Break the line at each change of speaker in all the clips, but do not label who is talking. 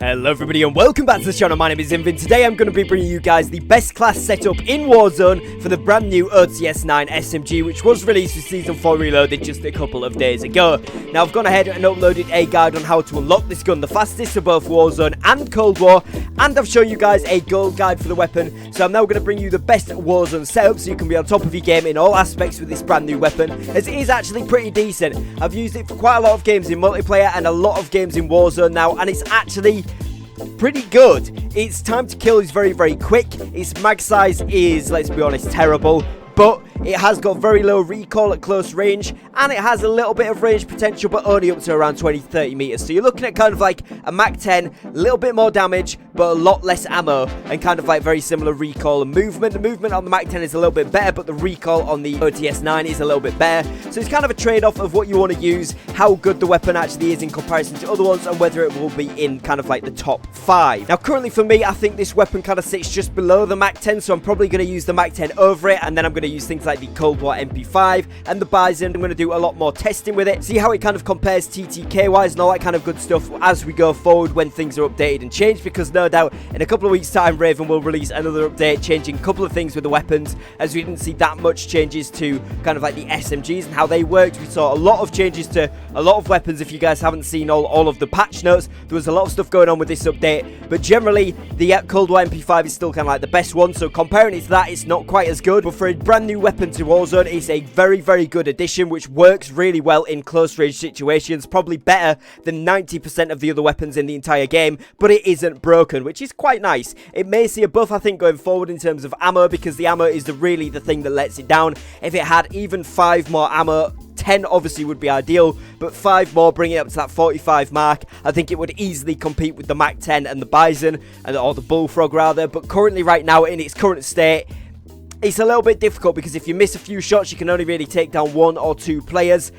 Hello everybody and welcome back to the channel. My name is Invin. Today I'm going to be bringing you guys the best class setup in Warzone for the brand new OTS 9 SMG, which was released with Season 4 Reloaded just a couple of days ago. Now I've gone ahead and uploaded a guide on how to unlock this gun the fastest for both Warzone and Cold War, and I've shown you guys a gold guide for the weapon. So I'm now going to bring you the best Warzone setup so you can be on top of your game in all aspects with this brand new weapon, as it is actually pretty decent. I've used it for quite a lot of games in multiplayer and a lot of games in Warzone now, and it's actually pretty good. Its time to kill is very, very quick. Its mag size is, let's be honest, terrible. But it has got very low recoil at close range, and it has a little bit of range potential, but only up to around 20-30 meters. So you're looking at kind of like a Mac 10, a little bit more damage, but a lot less ammo, and kind of like very similar recoil and movement. The movement on the Mac 10 is a little bit better, but the recoil on the OTS 9 is a little bit better. So it's kind of a trade-off of what you want to use, how good the weapon actually is in comparison to other ones, and whether it will be in kind of like the top 5. Now currently for me, I think this weapon kind of sits just below the Mac 10, so I'm probably going to use the Mac 10 over it, and then I'm going to use things like the Cold War MP5 and the Bison. I'm going to do a lot more testing with it, see how it kind of compares TTK wise and all that kind of good stuff as we go forward when things are updated and changed, because no doubt in a couple of weeks time Raven will release another update changing a couple of things with the weapons, as we didn't see that much changes to kind of like the SMGs and how they worked. We saw a lot of changes to a lot of weapons. If you guys haven't seen all of the patch notes, there was a lot of stuff going on with this update, but generally the Cold War MP5 is still kind of like the best one, so comparing it to that, it's not quite as good. But for a brand new weapon to Warzone, it's a very, very good addition, which works really well in close range situations, probably better than 90% of the other weapons in the entire game, but it isn't broken, which is quite nice. It may see a buff, I think, going forward in terms of ammo, because the ammo is really the thing that lets it down. If it had even 5 more ammo, 10 obviously would be ideal, but 5 more, bringing it up to that 45 mark, I think it would easily compete with the Mac 10 and the Bison, or the Bullfrog rather. But currently, right now, in its current state, it's a little bit difficult, because if you miss a few shots, you can only really take down 1 or 2 players.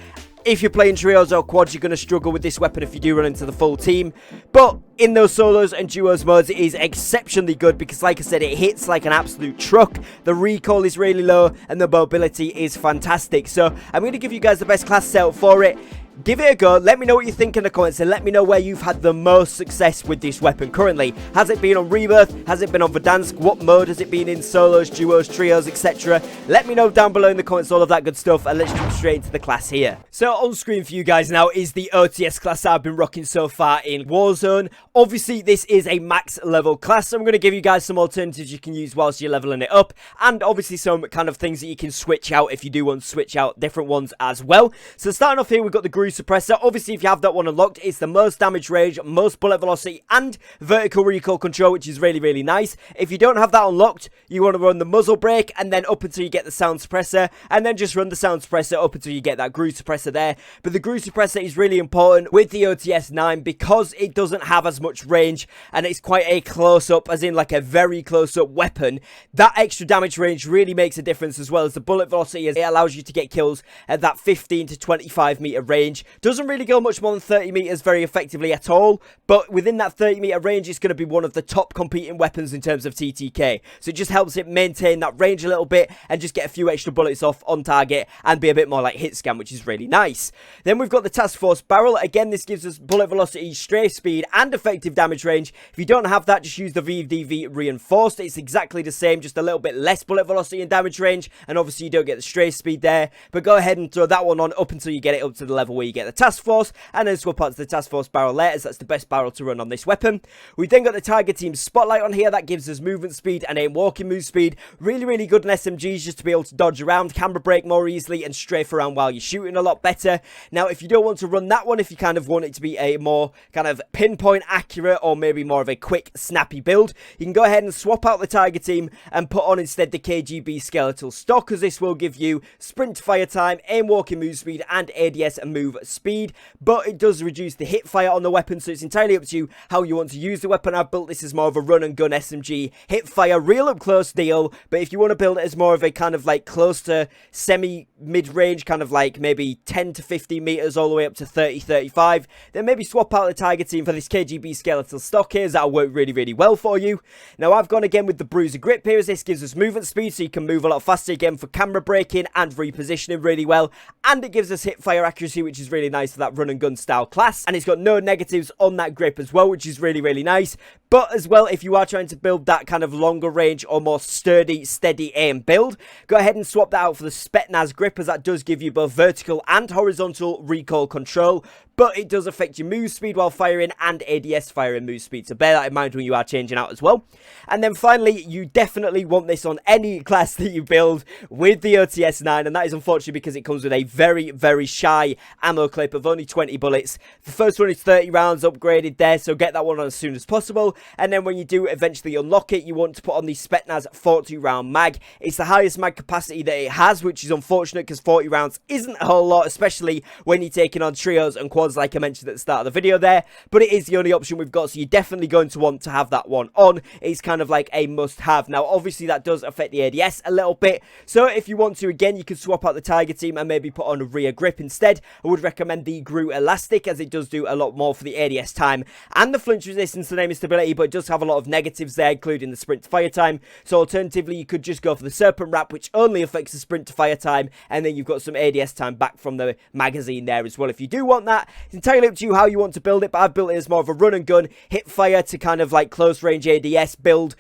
If you're playing trios or quads, you're going to struggle with this weapon if you do run into the full team. But in those solos and duos modes, it is exceptionally good, because like I said, it hits like an absolute truck. The recoil is really low and the mobility is fantastic. So I'm going to give you guys the best class setup for it. Give it a go. Let me know what you think in the comments, and let me know where you've had the most success with this weapon currently. Has it been on Rebirth? Has it been on Verdansk? What mode has it been in? Solos, duos, trios, etc. Let me know down below in the comments all of that good stuff, and let's jump straight into the class here. So on screen for you guys now is the OTS class I've been rocking so far in Warzone. Obviously this is a max level class, so I'm going to give you guys some alternatives you can use whilst you're leveling it up, and obviously some kind of things that you can switch out if you do want to switch out different ones as well. So starting off here, we've got the Groove Suppressor. Obviously if you have that one unlocked, it's the most damage range, most bullet velocity, and vertical recoil control, which is really, really nice. If you don't have that unlocked, you want to run the muzzle brake, and then up until you get the sound suppressor, and then just run the sound suppressor up until you get that Groove Suppressor there. But the Groove Suppressor is really important with the OTS 9, because it doesn't have as much range, and it's quite a close-up, as in like a very close-up weapon. That extra damage range really makes a difference, as well as the bullet velocity, as it allows you to get kills at that 15 to 25 meter range. Doesn't really go much more than 30 meters very effectively at all, but within that 30 meter range, it's going to be one of the top competing weapons in terms of TTK. So it just helps it maintain that range a little bit and just get a few extra bullets off on target and be a bit more like hit scan, which is really nice. Then we've got the Task Force Barrel. Again, this gives us bullet velocity, strafe speed, and effective damage range. If you don't have that, just use the VDV Reinforced. It's exactly the same, just a little bit less bullet velocity and damage range, and obviously you don't get the strafe speed there, but go ahead and throw that one on up until you get it up to the level where you get the Task Force, and then swap out to the Task Force Barrel later, as that's the best barrel to run on this weapon. We've then got the Tiger Team Spotlight on here. That gives us movement speed and aim walking move speed. Really, really good in SMGs, just to be able to dodge around, camera brake more easily, and strafe around while you're shooting a lot better. Now, if you don't want to run that one, if you kind of want it to be a more kind of pinpoint accurate, or maybe more of a quick, snappy build, you can go ahead and swap out the Tiger Team and put on instead the KGB Skeletal Stock, as this will give you sprint fire time, aim walking move speed, and ADS and move speed. But it does reduce the hip fire on the weapon, so it's entirely up to you how you want to use the weapon. I've built this as more of a run and gun SMG hip fire, real up close deal, but if you want to build it as more of a kind of like close to semi mid range, kind of like maybe 10 to 15 meters all the way up to 30-35, then maybe swap out the Tiger Team for this KGB Skeletal Stock here, as that'll work really, really well for you. Now I've gone again with the Bruiser Grip here, as this gives us movement speed, so you can move a lot faster, again for camera braking and repositioning really well, and it gives us hip fire accuracy, which which is really nice for that run and gun style class. And it's got no negatives on that grip as well, which is really, really nice. But as well, if you are trying to build that kind of longer range or more sturdy, steady aim build, go ahead and swap that out for the Spetsnaz grip, as that does give you both vertical and horizontal recoil control, but it does affect your move speed while firing and ADS firing move speed, so bear that in mind when you are changing out as well. And then finally, you definitely want this on any class that you build with the OTS-9, and that is unfortunately because it comes with a very, very shy ammo clip of only 20 bullets. The first one is 30 rounds upgraded there, so get that one on as soon as possible. And then when you do eventually unlock it, you want to put on the Spetsnaz 40 round mag. It's the highest mag capacity that it has, which is unfortunate because 40 rounds isn't a whole lot, especially when you're taking on trios and quads like I mentioned at the start of the video there. But it is the only option we've got, so you're definitely going to want to have that one on. It's kind of like a must have. Now obviously that does affect the ADS a little bit, so if you want to, again, you can swap out the Tiger Team and maybe put on a rear grip instead. I would recommend the Groot Elastic, as it does do a lot more for the ADS time and the flinch resistance and aim stability, but it does have a lot of negatives there, including the sprint to fire time. So alternatively, you could just go for the Serpent Wrap, which only affects the sprint to fire time, and then you've got some ADS time back from the magazine there as well if you do want that. It's entirely up to you how you want to build it, but I've built it as more of a run and gun, hip fire to kind of like close range ADS build.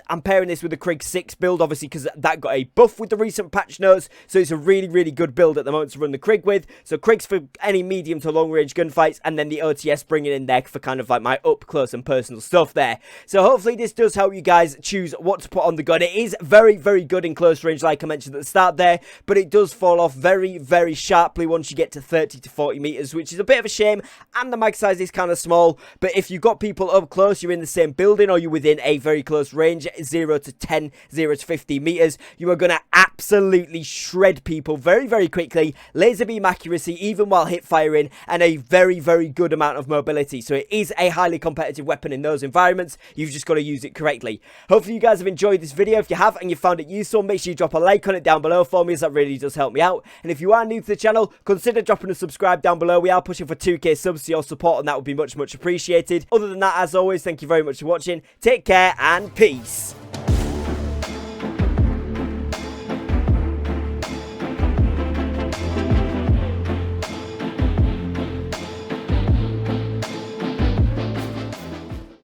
I'm pairing this with the Krig 6 build, obviously, because that got a buff with the recent patch notes, so it's a really, really good build at the moment to run the Krig with. So Krigs for any medium to long range gunfights, and then the OTS bringing in there for kind of like my up close and personal stuff there. So hopefully this does help you guys choose what to put on the gun. It is very, very good in close range, like I mentioned at the start there, but it does fall off very, very sharply once you get to 30 to 40 meters, which is a bit of a shame, and the mag size is kind of small. But if you've got people up close, you're in the same building, or you're within a very close range, 0 to 10, 0 to 50 meters, you are going to absolutely shred people very, very quickly. Laser beam accuracy even while hip firing, and a very, very good amount of mobility. So it is a highly competitive weapon in those environments. You've just got to use it correctly. Hopefully you guys have enjoyed this video. If you have and you found it useful, make sure you drop a like on it down below for me, as that really does help me out. And if you are new to the channel, consider dropping a subscribe down below. We are pushing for 2k subs, so your support on that would be much, much appreciated. Other than that, as always, thank you very much for watching. Take care and peace.